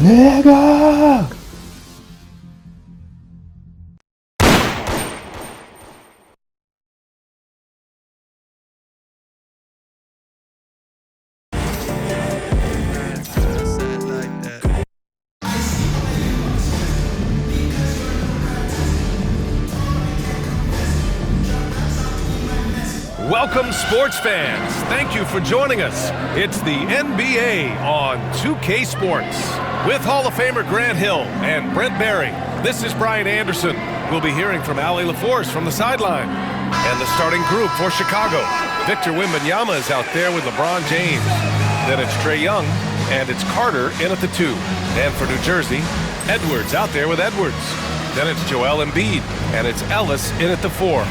내가 Welcome, sports fans. Thank you for joining us. It's the NBA on 2K Sports. With Hall of Famer Grant Hill and Brent Barry, this is Brian Anderson. We'll be hearing from Allie LaForce from the sideline. And the starting group for Chicago. Victor Wembanyama is out there with LeBron James. Then it's Trae Young, and it's Carter in at the 2. And for New Jersey, Edwards out there with Edwards. Then it's Joel Embiid, and it's Ellis in at the 4.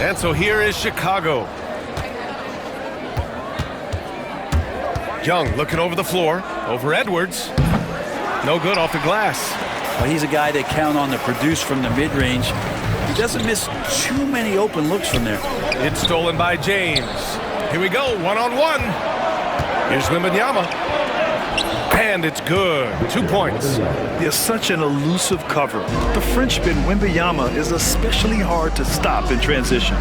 And so here is Chicago. Young looking over the floor, over Edwards. No good off the glass. Well, he's a guy they count on to produce from the mid-range. He doesn't miss too many open looks from there. It's stolen by James. Here we go, one-on-one. Here's Wembanyama. And it's good. 2 points. They're such an elusive cover. The Frenchman Wembanyama is especially hard to stop in transition.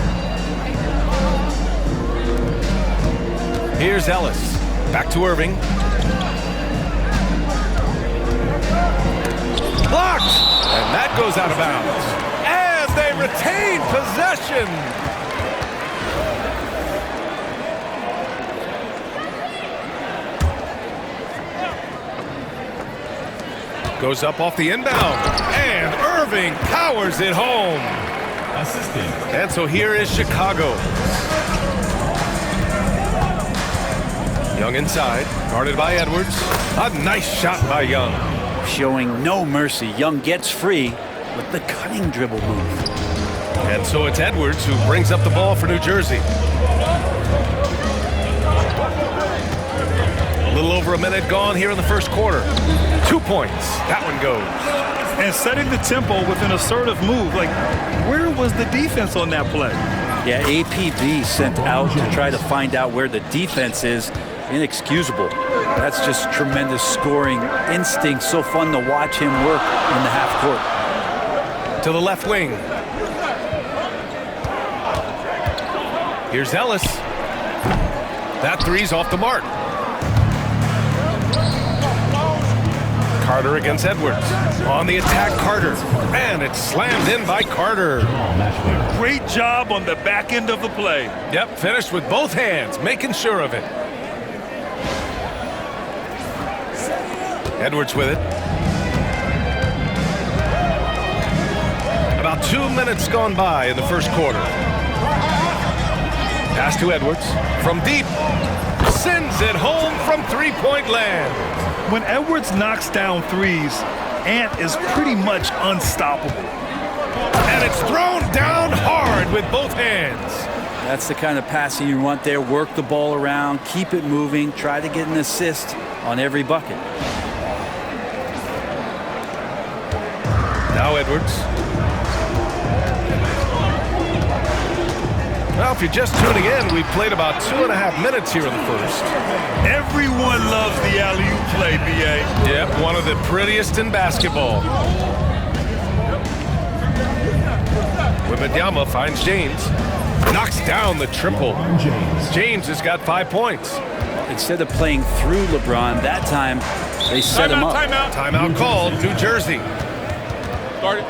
Here's Ellis. Back to Irving. Blocked! And that goes out of bounds. And they retain possession. Goes up off the inbound, and Irving powers it home. And so here is Chicago. Young inside, guarded by Edwards. A nice shot by Young. Showing no mercy. Young gets free with the cutting dribble move. And so it's Edwards who brings up the ball for New Jersey. A little over a minute gone here in the first quarter. 2 points. That one goes. And setting the tempo with an assertive move. Like, where was the defense on that play? Yeah, APB sent out to try to find out where the defense is. Inexcusable. That's just tremendous scoring instinct. So fun to watch him work in the half court. To the left wing. Here's Ellis. That three's off the mark. Carter against Edwards. On the attack, Carter. And it's slammed in by Carter. Great job on the back end of the play. Yep, finished with both hands, making sure of it. Edwards with it. About 2 minutes gone by in the first quarter. Pass to Edwards. From deep. Sends it home from three-point land. When Edwards knocks down threes, Ant is pretty much unstoppable. And it's thrown down hard with both hands. That's the kind of passing you want there. Work the ball around, keep it moving, try to get an assist on every bucket. Now Edwards. Well, if you're just tuning in, we've played about 2.5 minutes here in the first. Everyone loves the alley-oop play, B.A. Yep, one of the prettiest in basketball. Wembanyama finds James. Knocks down the triple. James has got 5 points. Instead of playing through LeBron, that time they set him up. Timeout called, New Jersey. Start it.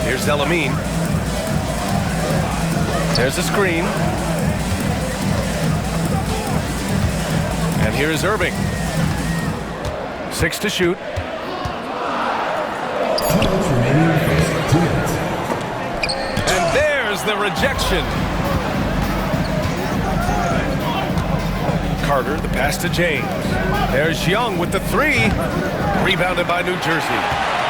Here's Elamine. There's the screen. And here is Irving. 6 to shoot. And there's the rejection. Carter, the pass to James. There's Young with the 3. Rebounded by New Jersey.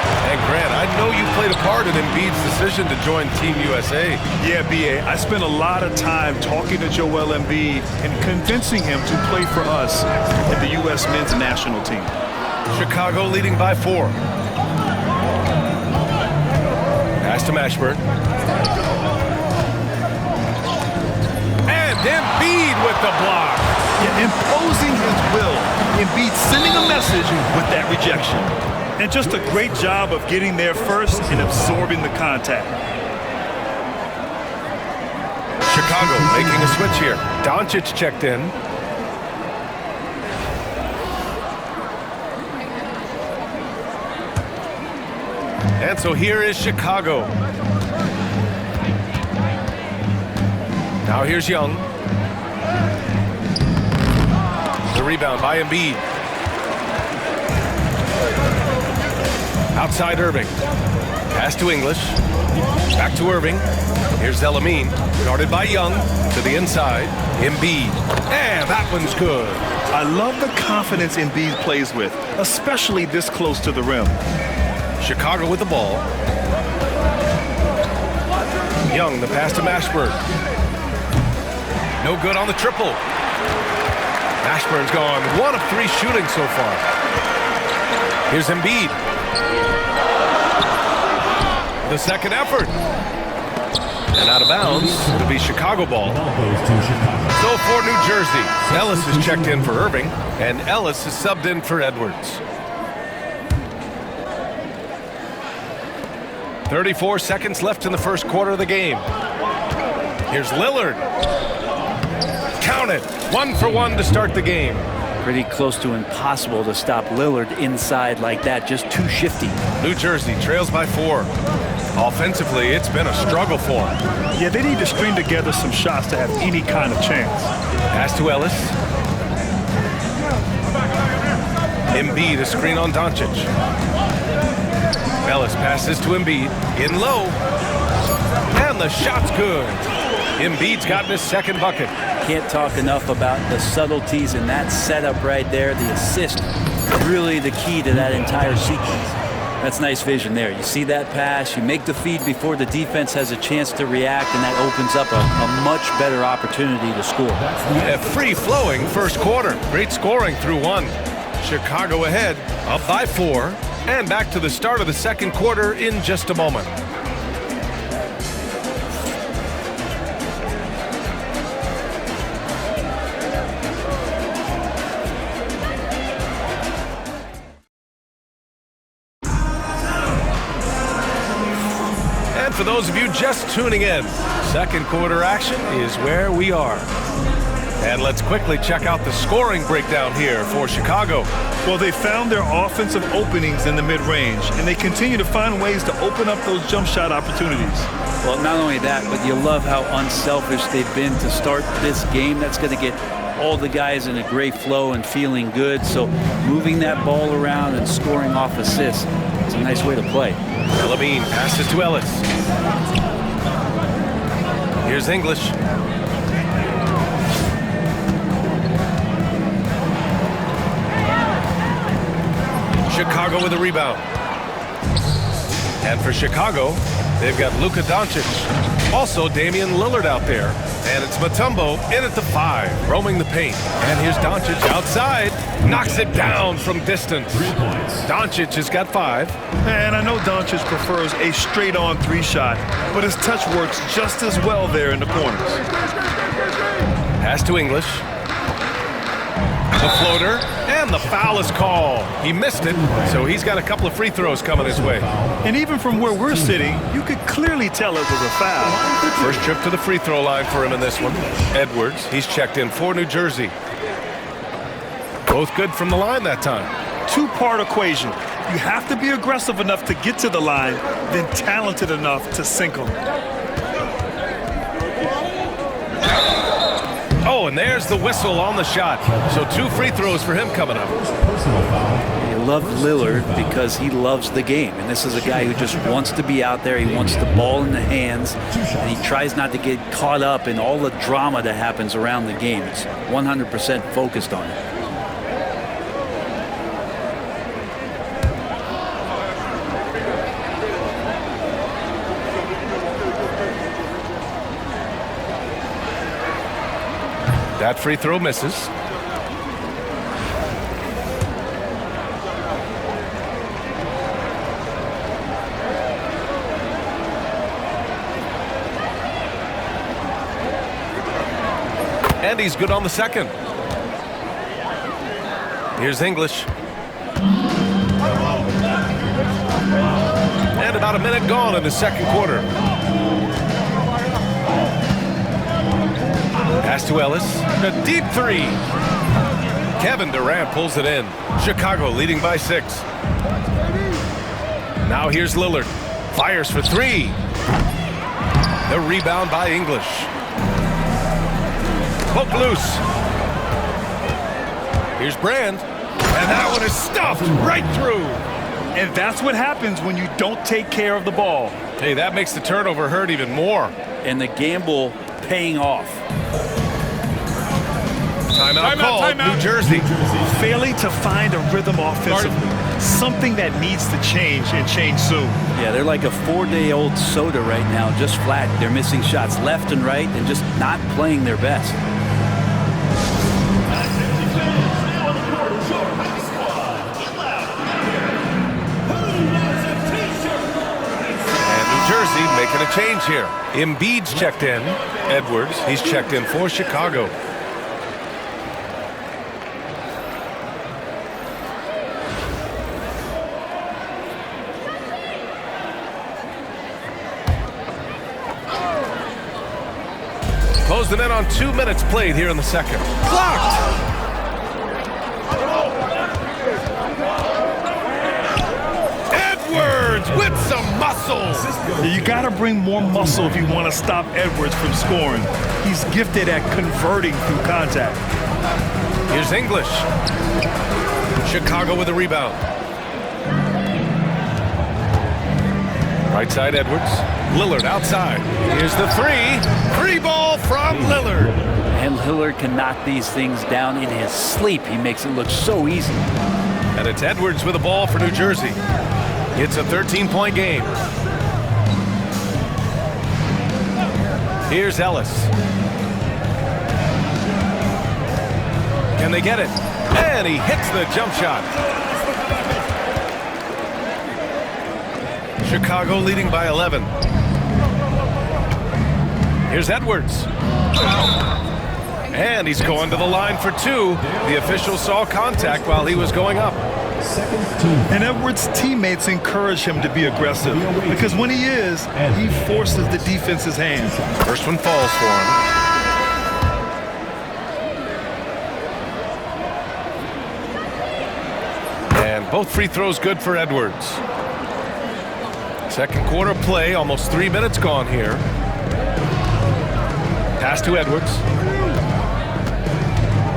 And Grant, I know you played a part in Embiid's decision to join Team USA. Yeah, B.A., I spent a lot of time talking to Joel Embiid and convincing him to play for us in the U.S. men's national team. Chicago leading by 4. Pass to Mashburn. And Embiid with the block. Yeah, imposing his will. Embiid sending a message with that rejection. And just a great job of getting there first and absorbing the contact. Chicago making a switch here. Doncic checked in. And so here is Chicago. Now here's Young. The rebound by Embiid. Outside Irving. Pass to English. Back to Irving. Here's Elamine. Guarded by Young. To the inside. Embiid. And that one's good. I love the confidence Embiid plays with, especially this close to the rim. Chicago with the ball. Young, the pass to Mashburn. No good on the triple. Mashburn's gone 1 of 3 shooting so far. Here's Embiid. The second effort. And out of bounds. It'll be Chicago ball. So for New Jersey, Ellis is checked in for Irving, and Ellis is subbed in for Edwards. 34 seconds left in the first quarter of the game. Here's Lillard. Count it. 1 for 1 to start the game. Pretty close to impossible to stop Lillard inside like that. Just too shifty. New Jersey trails by 4. Offensively, it's been a struggle for them. Yeah, they need to string together some shots to have any kind of chance. Pass to Ellis. Embiid, a screen on Doncic. Ellis passes to Embiid. In low. And the shot's good. Embiid's gotten his second bucket. Can't talk enough about the subtleties in that setup right there. The assist, really the key to that entire sequence. That's nice vision there. You see that pass, you make the feed before the defense has a chance to react, and that opens up a much better opportunity to score. A free-flowing first quarter. Great scoring through 1. Chicago ahead, up by 4, and back to the start of the second quarter in just a moment. For those of you just tuning in, second quarter action is where we are. And let's quickly check out the scoring breakdown here for Chicago. Well, they found their offensive openings in the mid-range, and they continue to find ways to open up those jump shot opportunities. Well, not only that, but you love how unselfish they've been to start this game. That's going to get all the guys in a great flow and feeling good. So moving that ball around and scoring off assists, it's a nice way to play. Elamine passes to Ellis. Here's English. Chicago with a rebound. And for Chicago, they've got Luka Doncic. Also Damian Lillard out there. And it's Mutombo in at the 5, roaming the paint. And here's Doncic outside. Knocks it down from distance. 3 points. Doncic has got 5. And I know Doncic prefers a straight-on 3 shot, but his touch works just as well there in the corners. Pass to English. The floater, and the foul is called. He missed it, so he's got a couple of free throws coming his way. And even from where we're sitting, you could clearly tell it was a foul. First trip to the free throw line for him in this one. Edwards, he's checked in for New Jersey. Both good from the line that time. 2-part equation. You have to be aggressive enough to get to the line, then talented enough to sink them. Oh, and there's the whistle on the shot. So 2 free throws for him coming up. You love Lillard because he loves the game. And this is a guy who just wants to be out there. He wants the ball in the hands. And he tries not to get caught up in all the drama that happens around the game. It's 100% focused on it. That free throw misses. And he's good on the second. Here's English. And about a minute gone in the second quarter. Pass to Ellis. A deep 3. Kevin Durant pulls it in. Chicago leading by 6. Now here's Lillard. Fires for 3. The rebound by English. Poke loose. Here's Brand. And that one is stuffed right through. And that's what happens when you don't take care of the ball. Hey, that makes the turnover hurt even more. And the gamble paying off. Timeout called, New Jersey. Failing to find a rhythm offensively. Something that needs to change and change soon. Yeah, they're like a 4-day-old soda right now, just flat. They're missing shots left and right and just not playing their best. And New Jersey making a change here. Embiid's checked in. Edwards, he's checked in for Chicago. Closing in on 2 minutes played here in the second. Blocked! Edwards with some muscle. You got to bring more muscle if you want to stop Edwards from scoring. He's gifted at converting through contact. Here's English. Chicago with a rebound. Right side Edwards. Lillard outside. Here's the 3. Free ball from Lillard. And Lillard can knock these things down in his sleep. He makes it look so easy. And it's Edwards with the ball for New Jersey. It's a 13-point game. Here's Ellis. Can they get it? And he hits the jump shot. Chicago leading by 11. Here's Edwards. And he's going to the line for 2. The official saw contact while he was going up. And Edwards' teammates encourage him to be aggressive because when he is, he forces the defense's hand. First one falls for him. And both free throws good for Edwards. Second quarter play, almost 3 minutes gone here. Pass to Edwards.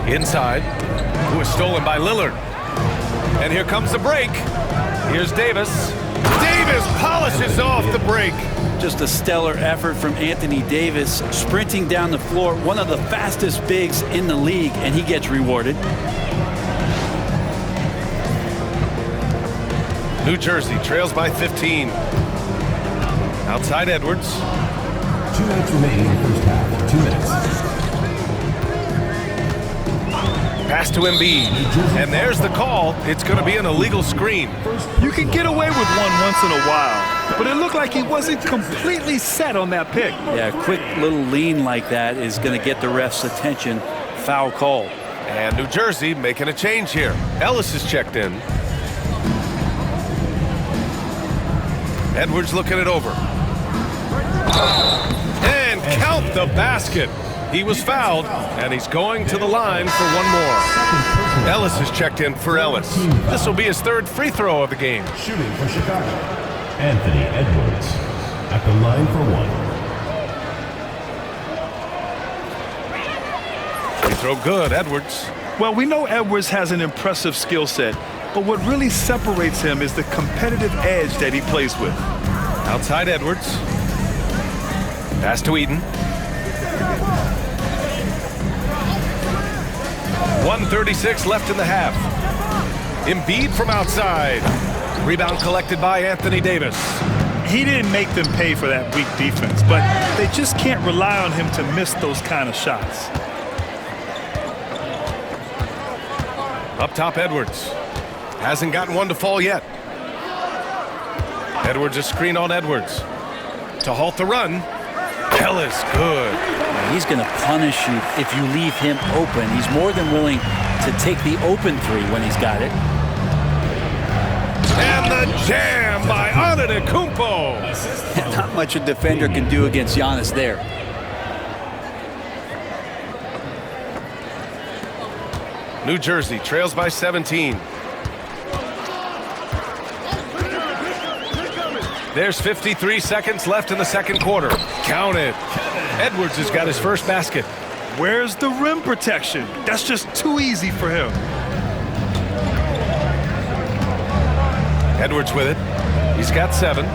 Inside. Who is stolen by Lillard. And here comes the break. Here's Davis. Davis polishes off the break. Just a stellar effort from Anthony Davis, sprinting down the floor, one of the fastest bigs in the league, and he gets rewarded. New Jersey trails by 15. Outside Edwards. 2 minutes remaining in the first half. 2 minutes. Pass to Embiid. And there's the call. It's going to be an illegal screen. You can get away with one once in a while, but it looked like he wasn't completely set on that pick. Yeah, a quick little lean like that is going to get the ref's attention. Foul call. And New Jersey making a change here. Ellis is checked in. Edwards looking it over. And count the basket. He was fouled, and he's going to the line for one more. Ellis is checked in for Ellis. This will be his third free throw of the game. Shooting for Chicago, Anthony Edwards. At the line for one. Free throw good, Edwards. Well, we know Edwards has an impressive skill set, but what really separates him is the competitive edge that he plays with. Outside Edwards. Pass to Eden. 1:36 left in the half. Embiid from outside. Rebound collected by Anthony Davis. He didn't make them pay for that weak defense, but they just can't rely on him to miss those kind of shots. Up top, Edwards. Hasn't gotten one to fall yet. Edwards, a screen on Edwards. To halt the run. Ellis, good. He's going to punish you if you leave him open. He's more than willing to take the open three when he's got it. And the jam by Antetokounmpo. Not much a defender can do against Giannis there. New Jersey trails by 17. There's 53 seconds left in the second quarter. Count it. Edwards has got his first basket. Where's the rim protection? That's just too easy for him. Edwards with it. He's got 7.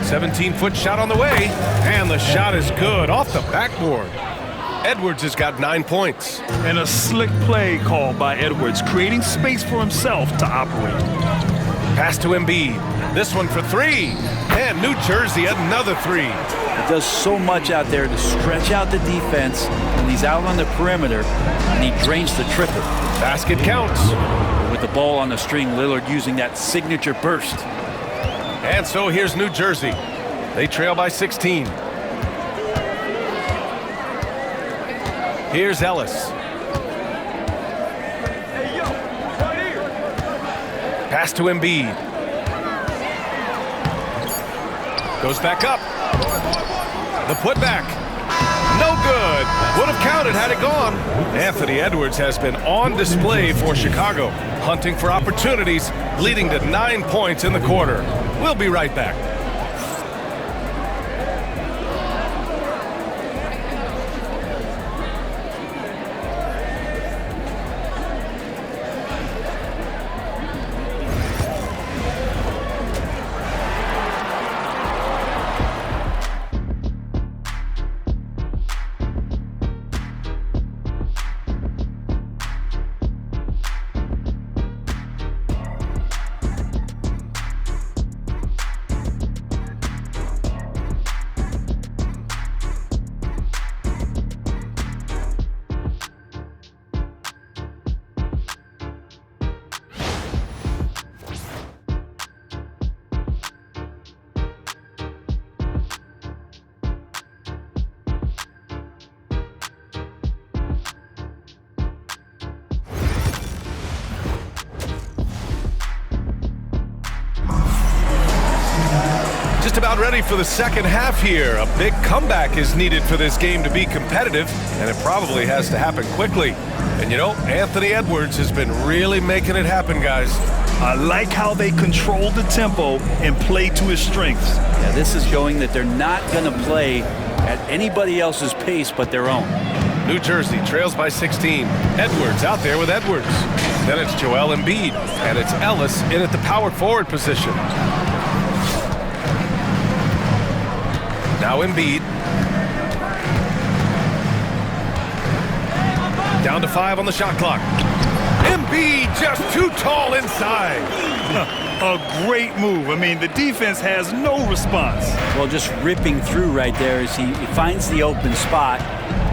"17-foot shot on the way, and the shot is good off the backboard. Edwards has got 9 points. And a slick play called by Edwards, creating space for himself to operate. Pass to Embiid. This one for 3. And New Jersey another 3. He does so much out there to stretch out the defense when he's out on the perimeter, and he drains the triple. Basket counts. With the ball on the string, Lillard using that signature burst. And so here's New Jersey. They trail by 16. Here's Ellis. Pass to Embiid. Goes back up. The putback. No good. Would have counted had it gone. Anthony Edwards has been on display for Chicago, hunting for opportunities, leading to 9 points in the quarter. We'll be right back. Just about ready for the second half here. A big comeback is needed for this game to be competitive, and it probably has to happen quickly. And you know, Anthony Edwards has been really making it happen, guys. I like how they control the tempo and play to his strengths. Yeah, this is showing that they're not going to play at anybody else's pace but their own. New Jersey trails by 16. Edwards out there with Edwards. Then it's Joel Embiid, and it's Ellis in at the power forward position. Now Embiid. Down to 5 on the shot clock. Embiid just too tall inside. A great move. I mean, the defense has no response. Well, just ripping through right there as he finds the open spot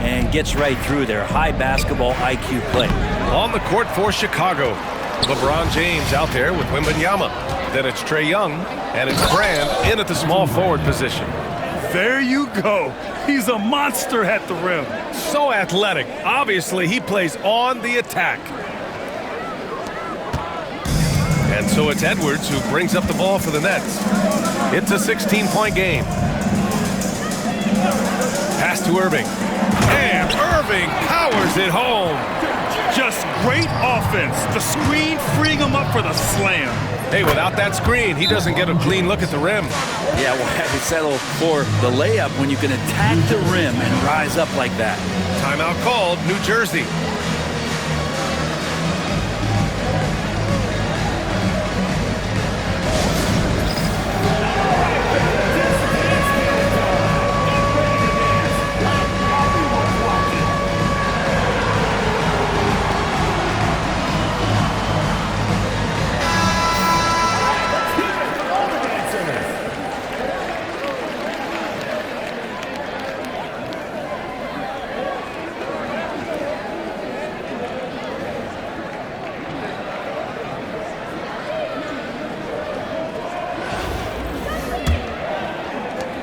and gets right through there. High basketball IQ play. On the court for Chicago. LeBron James out there with Wembanyama. Then it's Trae Young, and it's Brand in at the small forward position. There you go. He's a monster at the rim. So athletic. Obviously, he plays on the attack. And so it's Edwards who brings up the ball for the Nets. It's a 16-point game. Pass to Irving. And Irving powers it home. Just great offense. The screen freeing him up for the slam. Hey, without that screen, he doesn't get a clean look at the rim. Yeah, well, have to settle for the layup when you can attack the rim and rise up like that. Timeout called, New Jersey.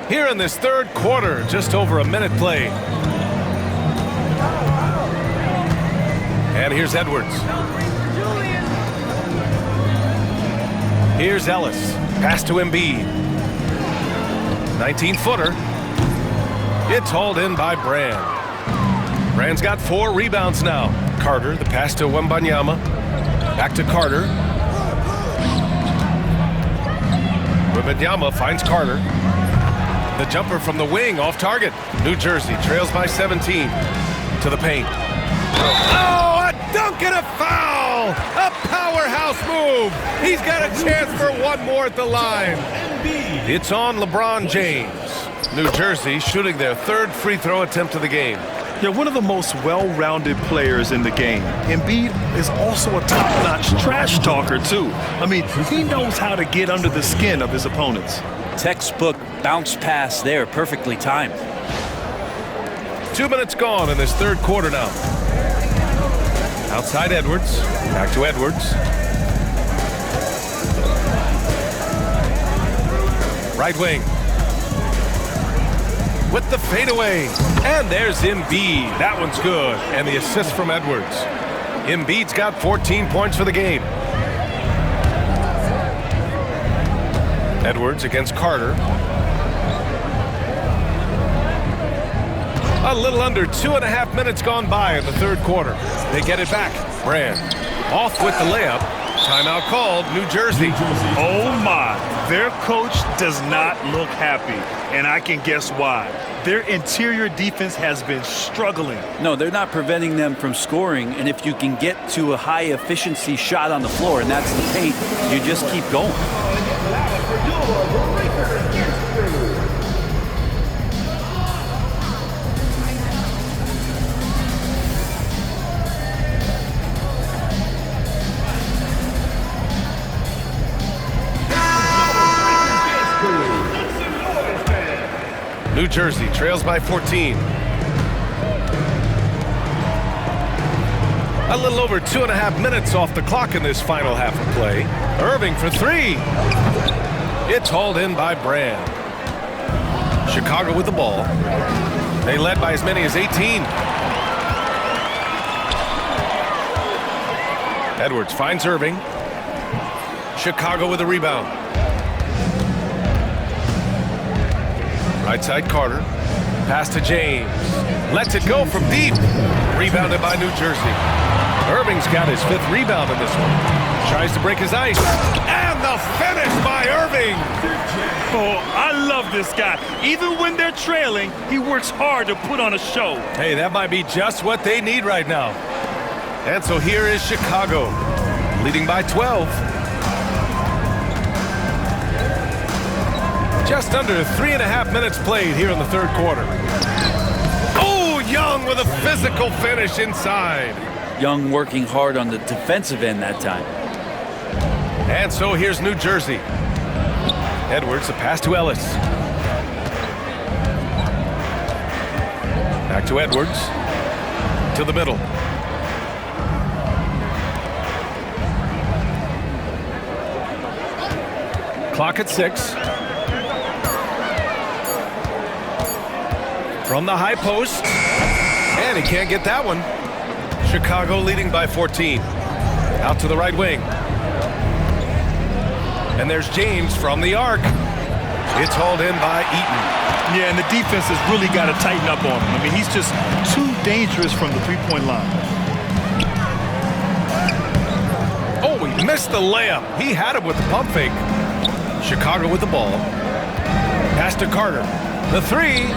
Here in this third quarter, just over a minute played. And here's Edwards. Here's Ellis. Pass to Embiid. 19-footer. It's hauled in by Brand. Brand's got 4 rebounds now. Carter, the pass to Wembanyama. Back to Carter. Wembanyama finds Carter. The jumper from the wing off target. New Jersey trails by 17 to the paint. Oh, a dunk and a foul! A powerhouse move! He's got a chance for one more at the line. It's on LeBron James. New Jersey shooting their 3rd free throw attempt of the game. Yeah, one of the most well-rounded players in the game. Embiid is also a top-notch trash talker, too. I mean, he knows how to get under the skin of his opponents. Textbook bounce pass there, perfectly timed. 2 minutes gone in this third quarter now. Outside Edwards. Back to Edwards. Right wing. With the fadeaway. And there's Embiid. That one's good. And the assist from Edwards. Embiid's got 14 points for the game. Edwards against Carter. A little under 2.5 minutes gone by in the third quarter. They get it back. Brand off with the layup. Timeout called, New Jersey. Oh my, their coach does not look happy, and I can guess why. Their interior defense has been struggling. No, they're not preventing them from scoring, and if you can get to a high efficiency shot on the floor, and that's the paint, you just keep going. New Jersey trails by 14. A little over 2.5 minutes off the clock in this final half of play. Irving for 3. It's hauled in by Brand. Chicago with the ball. They led by as many as 18. Edwards finds Irving. Chicago with a rebound. Right side Carter. Pass to James. Lets it go from deep. Rebounded by New Jersey. Irving's got his 5th rebound in this one. Tries to break his ice. And the finish by Irving. Oh, I love this guy. Even when they're trailing, he works hard to put on a show. Hey, that might be just what they need right now. And so here is Chicago, leading by 12. Just under 3.5 minutes played here in the third quarter. Oh, Young with a physical finish inside. Young working hard on the defensive end that time. And so here's New Jersey. Edwards, the pass to Ellis. Back to Edwards. To the middle. Clock at 6. From the high post. And he can't get that one. Chicago leading by 14. Out to the right wing. And there's James from the arc. It's hauled in by Eaton. Yeah, and the defense has really got to tighten up on him. I mean, he's just too dangerous from the three-point line. Oh, he missed the layup. He had it with the pump fake. Chicago with the ball. Pass to Carter. The three.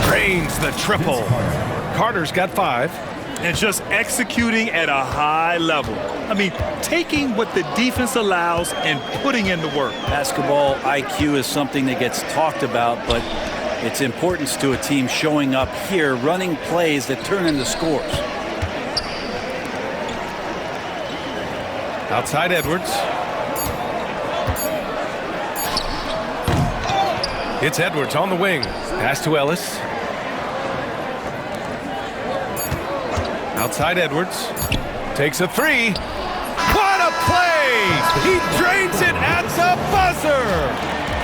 Drains the triple. Carter's got 5. And just executing at a high level. I mean, taking what the defense allows and putting in the work. Basketball IQ is something that gets talked about, but its importance to a team showing up here, running plays that turn into scores. Outside Edwards. It's Edwards on the wing. Pass to Ellis. Outside Edwards. Takes a 3. What a play! He drains it at the buzzer!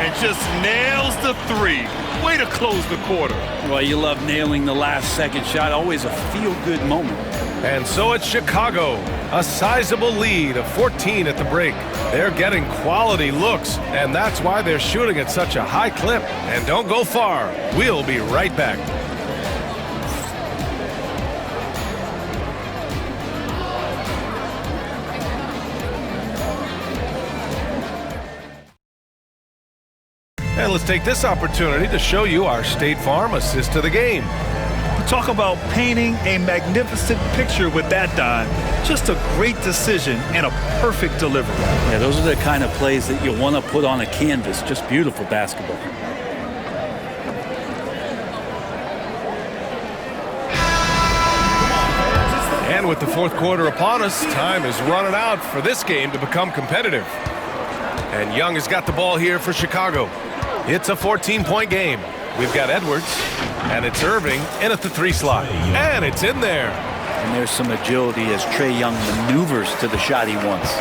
And just nails the 3. Way to close the quarter. Well, you love nailing the last second shot. Always a feel-good moment. And so it's Chicago. A sizable lead of 14 at the break. They're getting quality looks, and that's why they're shooting at such a high clip. And don't go far. We'll be right back. And let's take this opportunity to show you our State Farm assist to the game. Talk about painting a magnificent picture with that dime. Just a great decision and a perfect delivery. Yeah, those are the kind of plays that you want to put on a canvas. Just beautiful basketball. And with the fourth quarter upon us, time is running out for this game to become competitive. And Young has got the ball here for Chicago. It's a 14-point game. We've got Edwards, and it's Irving in at the 3 slot. And it's in there. And there's some agility as Trae Young maneuvers to the shot he wants.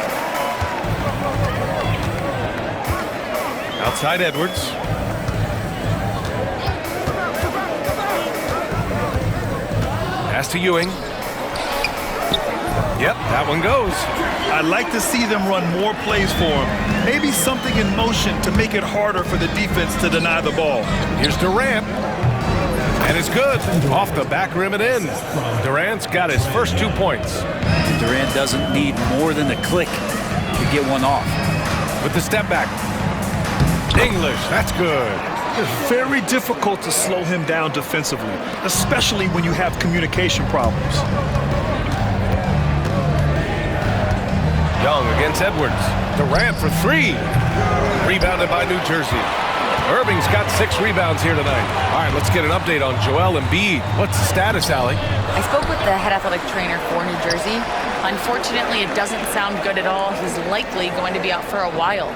Outside Edwards. Pass to Ewing. Yep, that one goes. I'd like to see them run more plays for him. Maybe something in motion to make it harder for the defense to deny the ball. Here's Durant. And it's good. Off the back rim and in. Durant's got his first 2 points. Durant doesn't need more than a click to get one off. With the step back. English, that's good. It's very difficult to slow him down defensively, especially when you have communication problems. Young against Edwards. Durant for 3. Rebounded by New Jersey. Irving's got 6 rebounds here tonight. All right, let's get an update on Joel Embiid. What's the status, Allie? I spoke with the head athletic trainer for New Jersey. Unfortunately, it doesn't sound good at all. He's likely going to be out for a while.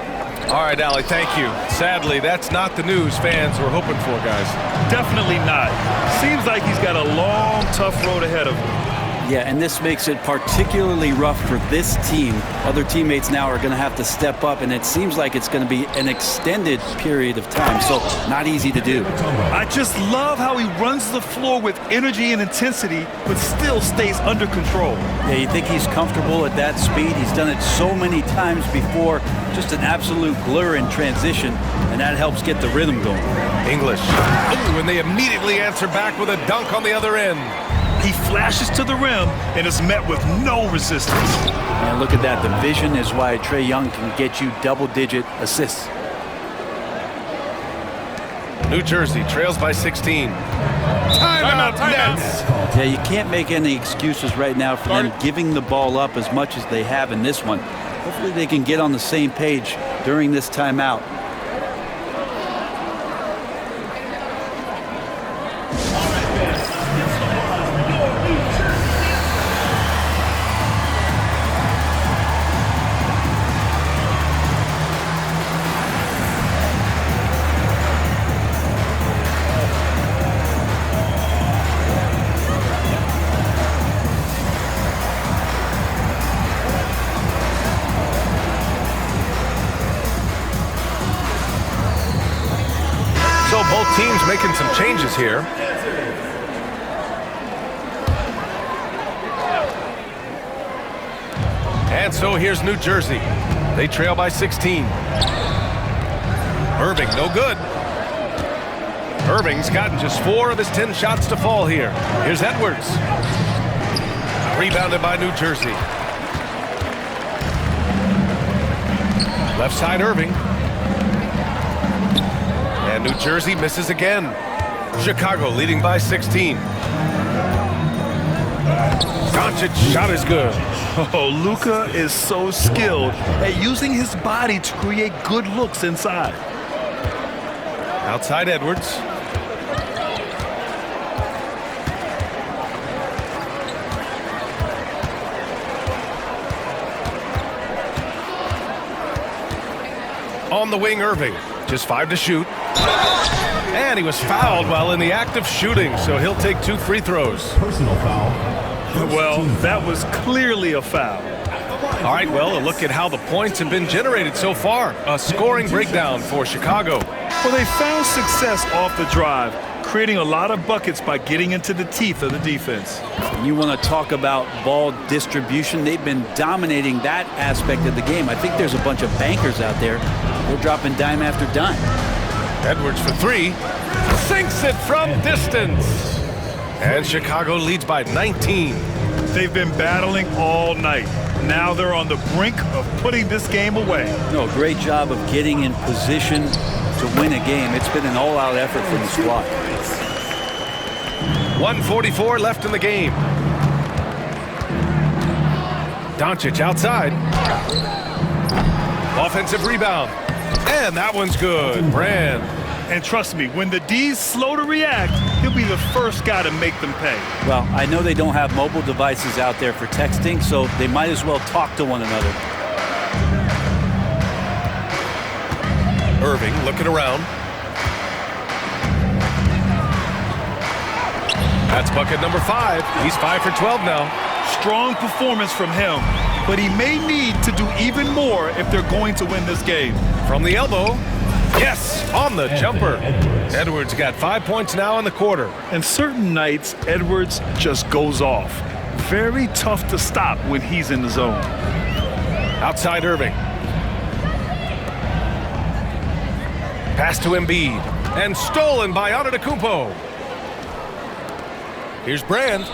All right, Allie, thank you. Sadly, that's not the news fans were hoping for, guys. Definitely not. Seems like he's got a long, tough road ahead of him. Yeah, and this makes it particularly rough for this team. Other teammates now are going to have to step up, and it seems like it's going to be an extended period of time, so not easy to do. I just love how he runs the floor with energy and intensity, but still stays under control. Yeah, you think he's comfortable at that speed? He's done it so many times before. Just an absolute blur in transition, and that helps get the rhythm going. English. Ooh, and they immediately answer back with a dunk on the other end. He flashes to the rim and is met with no resistance. And look at that. The vision is why Trae Young can get you double-digit assists. New Jersey trails by 16. Timeout, Nets. Yeah, you can't make any excuses right now for them giving the ball up as much as they have in this one. Hopefully they can get on the same page during this timeout. So both teams making some changes here. And so here's New Jersey. They trail by 16. Irving, no good. Irving's gotten just 4 of his 10 shots to fall here. Here's Edwards. Rebounded by New Jersey. Left side, Irving. And New Jersey misses again. Chicago leading by 16. Doncic shot is good. Oh, Luka is so skilled at using his body to create good looks inside. Outside Edwards. On the wing, Irving. Just 5 to shoot. And he was fouled while in the act of shooting, so he'll take 2 free throws. Personal foul. Well, that was clearly a foul. All right, well, a look at how the points have been generated so far. A scoring breakdown for Chicago. Well, they found success off the drive, creating a lot of buckets by getting into the teeth of the defense. You want to talk about ball distribution. They've been dominating that aspect of the game. I think there's a bunch of bankers out there. They're dropping dime after dime. Edwards for 3. Sinks it from distance. And Chicago leads by 19. They've been battling all night. Now they're on the brink of putting this game away. No, great job of getting in position to win a game. It's been an all-out effort from the squad. 1:44 left in the game. Doncic outside. Offensive rebound. And that one's good. Brand. And trust me, when the D's slow to react, he'll be the first guy to make them pay. Well, I know they don't have mobile devices out there for texting, so they might as well talk to one another. Irving looking around. That's bucket number 5. He's 5 for 12 now. Strong performance from him, but he may need to do even more if they're going to win this game. From the elbow. Yes, on the jumper. Edwards got 5 points now in the quarter. And certain nights, Edwards just goes off. Very tough to stop when he's in the zone. Outside Irving. Pass to Embiid. And stolen by Antetokounmpo. Here's Brand.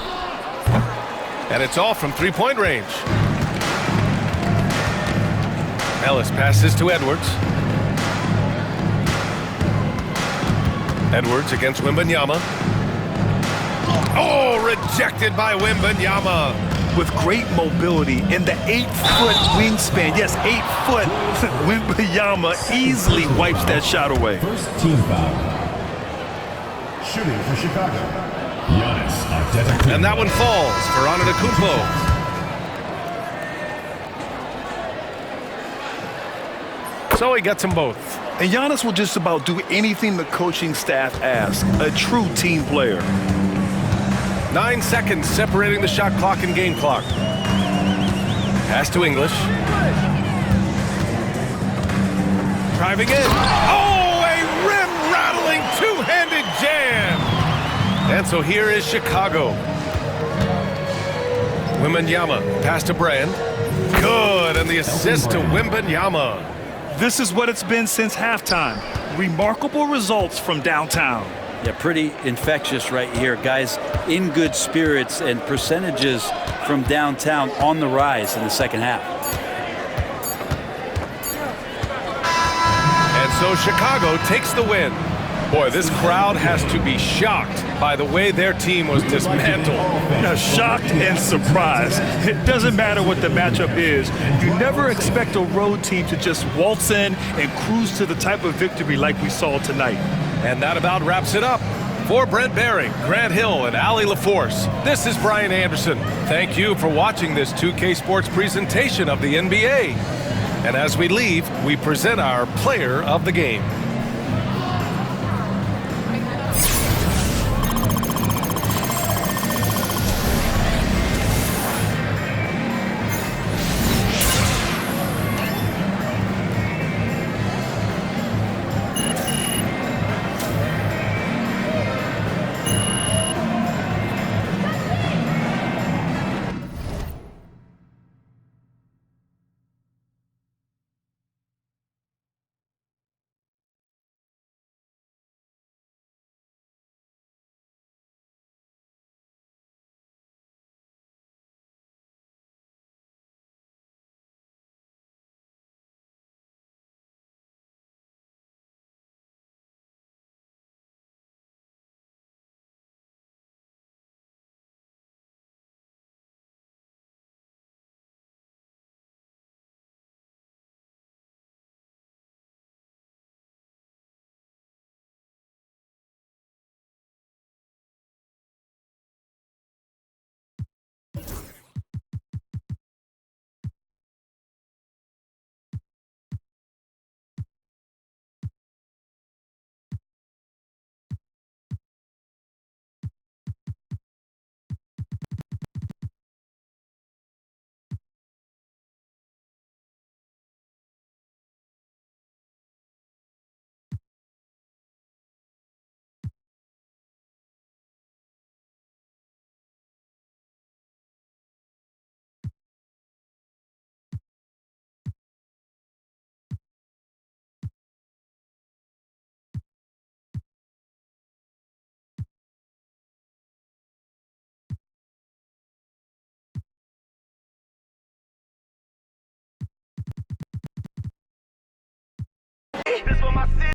And it's off from 3-point range. Ellis passes to Edwards. Edwards against Wembanyama. Oh, rejected by Wembanyama. With great mobility in the 8-foot wingspan. Yes, 8 foot. Wembanyama easily wipes that shot away. First team foul. Shooting for Chicago. Giannis Antetokounmpo. And that one falls for Antetokounmpo. So he gets them both. And Giannis will just about do anything the coaching staff asks. A true team player. 9 seconds separating the shot clock and game clock. Pass to English. Driving in. Oh, a rim-rattling two-handed jam. And so here is Chicago. Wembanyama, pass to Brand. Good, and the assist to Wembanyama. This is what it's been since halftime. Remarkable results from downtown. Yeah, pretty infectious right here. Guys in good spirits and percentages from downtown on the rise in the second half. And so Chicago takes the win. Boy, this crowd has to be shocked by the way their team was dismantled. Now, shocked and surprised. It doesn't matter what the matchup is. You never expect a road team to just waltz in and cruise to the type of victory like we saw tonight. And that about wraps it up. For Brent Baring, Grant Hill, and Allie LaForce, this is Brian Anderson. Thank you for watching this 2K Sports presentation of the NBA. And as we leave, we present our player of the game.